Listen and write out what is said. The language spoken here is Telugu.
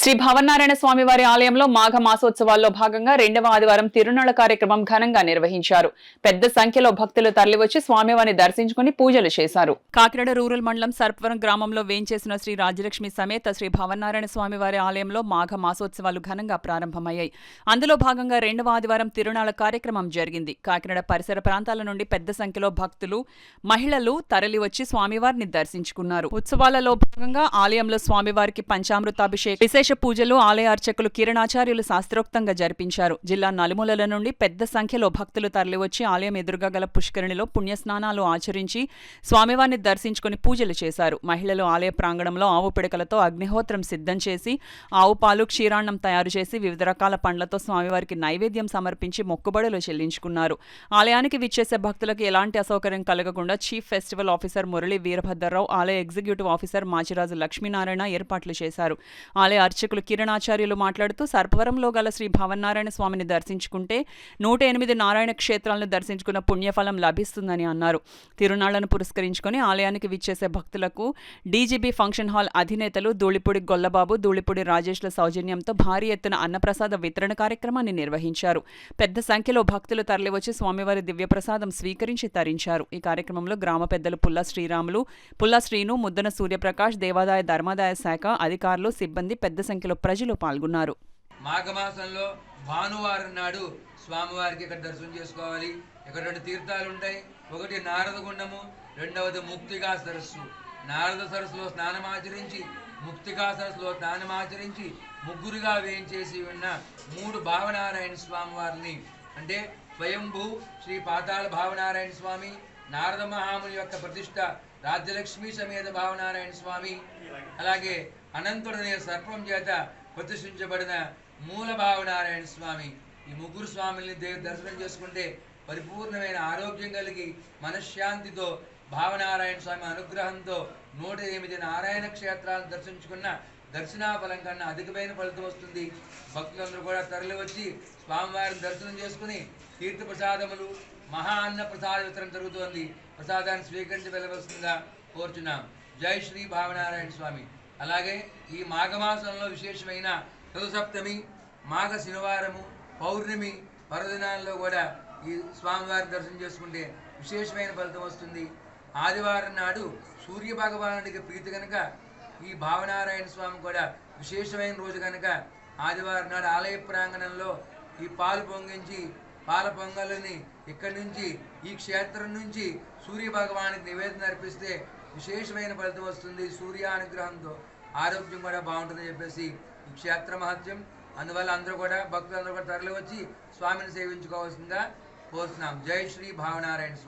శ్రీ భవనారాయణ స్వామి వారి ఆలయంలో మాఘ మాసోత్సవాల్లో భాగంగా రెండవ ఆదివారం తిరునాళ్ల కార్యక్రమం ఘనంగా నిర్వహించారు. పెద్ద సంఖ్యలో భక్తులు తరలివచ్చి స్వామివారిని దర్శించుకుని పూజలు చేశారు. కాకినాడ రూరల్ మండలం సర్పవరం గ్రామంలో వేంచేసిన శ్రీ రాజ్యలక్ష్మి సమేత శ్రీ భవనారాయణ స్వామి వారి ఆలయంలో మాఘ మాసోత్సవాలు ఘనంగా ప్రారంభమయ్యాయి. అందులో భాగంగా రెండవ ఆదివారం తిరునాళ్ల కార్యక్రమం జరిగింది. కాకినాడ పరిసర ప్రాంతాల నుండి పెద్ద సంఖ్యలో భక్తులు, మహిళలు తరలివచ్చి స్వామివారిని దర్శించుకున్నారు. ఉత్సవాలలో భాగంగా ఆలయంలో స్వామివారికి పంచామృతాభిషేకం, విశేష పూజలు ఆలయ అర్చకులు కిరణాచార్యులు శాస్త్రోక్తంగా జరిపించారు. జిల్లా నలుమూలల నుండి పెద్ద సంఖ్యలో భక్తులు తరలివచ్చి ఆలయం ఎదురుగా గల పుష్కరిణిలో పుణ్యస్నానాలు ఆచరించి స్వామివారిని దర్శించుకుని పూజలు చేశారు. మహిళలు ఆలయ ప్రాంగణంలో ఆవు పిడకలతో అగ్నిహోత్రం సిద్ధం చేసి ఆవు పాలు, క్షీరాన్నం తయారు చేసి వివిధ రకాల పండ్లతో స్వామివారికి నైవేద్యం సమర్పించి మొక్కుబడులు చెల్లించుకున్నారు. ఆలయానికి విచ్చేసే భక్తులకు ఎలాంటి అసౌకర్యం కలగకుండా chief festival officer Murali Veerabhadrarao, ఆలయ ఎగ్జిక్యూటివ్ ఆఫీసర్ మాచిరాజు లక్ష్మీనారాయణ ఏర్పాట్లు చేశారు. ఆలయ అర్చకులు కిరణాచార్యులు మాట్లాడుతూ సర్పవరంలో గల శ్రీ భవనారాయణ స్వామిని దర్శించుకుంటే 108 నారాయణ క్షేత్రాలను దర్శించుకున్న పుణ్యఫలం లభిస్తుందని అన్నారు. తిరునాళ్లను పురస్కరించుకుని ఆలయానికి విచ్చేసే భక్తులకు డీజీబీ ఫంక్షన్ హాల్ అధినేతలు ధూళిపూడి గొల్లబాబు, ధూళిపూడి రాజేష్ల సౌజన్యంతో భారీ ఎత్తున అన్నప్రసాద వితరణ కార్యక్రమాన్ని నిర్వహించారు. పెద్ద సంఖ్యలో భక్తులు తరలివచ్చి స్వామివారి దివ్యప్రసాదం స్వీకరించి తరించారు. ఈ కార్యక్రమంలో గ్రామ పెద్దలు పుల్లా శ్రీరాములు, పుల్లా శ్రీను, ముద్దన సూర్యప్రకాష్, దేవాదాయ ధర్మాదాయ శాఖ అధికారులు, సిబ్బంది, పెద్ద సంఖ్యలో ప్రజలు పాల్గొన్నారు. మాఘమాసంలో భానువారం నాడు స్వామివారికి ఇక్కడ దర్శనం చేసుకోవాలి. ఇక్కడ 2 తీర్థాలు ఉంటాయి. ఒకటి నారద గుండము, రెండవది ముక్తిగా సరస్సు. నారద సరస్సులో స్నానమాచరించి, ముక్తిగా సరస్సులో స్నానమాచరించి ముగ్గురుగా వేయించేసి ఉన్న 3 భావనారాయణ స్వామి వారిని, అంటే స్వయంభూ శ్రీ పాతాళ భావనారాయణ స్వామి, నారద మహాముని యొక్క ప్రతిష్ట రాజ్యలక్ష్మి సమేత భావనారాయణ స్వామి, అలాగే అనంతుడనే సర్పం చేత ప్రతిష్ఠించబడిన మూల భావనారాయణ స్వామి, ఈ ముగ్గురు స్వామిని దర్శనం చేసుకుంటే పరిపూర్ణమైన ఆరోగ్యం కలిగి మనశ్శాంతితో భావనారాయణ స్వామి అనుగ్రహంతో 108 నారాయణ క్షేత్రాలను దర్శించుకున్న దర్శనాఫలం కన్నా అధికమైన ఫలితం వస్తుంది. భక్తులందరూ కూడా తరలి వచ్చి స్వామివారిని దర్శనం చేసుకుని తీర్థప్రసాదములు, మహా అన్న ప్రసాద వితరణ జరుగుతోంది. ప్రసాదాన్ని స్వీకరించి వెళ్ళవలసిందిగా కోరుచున్నాం. జై శ్రీ భావనారాయణ స్వామి. అలాగే ఈ మాఘమాసంలో విశేషమైన రథసప్తమి, మాఘ శనివారము, పౌర్ణమి పర్వదినాల్లో కూడా ఈ స్వామివారి దర్శనం చేసుకుంటే విశేషమైన ఫలితం వస్తుంది. ఆదివారం నాడు సూర్య భగవానుడికి ప్రీతి కనుక ఈ భావనారాయణ స్వామి కూడా విశేషమైన రోజు కనుక ఆదివారం నాడు ఆలయ ప్రాంగణంలో ఈ పాలు పొంగించి పాల పొంగలని ఇక్కడి నుంచి ఈ క్షేత్రం నుంచి సూర్య భగవానికి నివేదన అర్పిస్తే విశేషమైన ఫలితం వస్తుంది. సూర్యానుగ్రహంతో ఆరోగ్యం కూడా బాగుంటుందని చెప్పేసి ఈ క్షేత్ర మహత్యం. అందువల్ల అందరూ కూడా భక్తులందరూ కూడా తరలి వచ్చి స్వామిని సేవించుకోవాల్సిందిగా కోరుతున్నాం. జై శ్రీ భావనారాయణ స్వామి.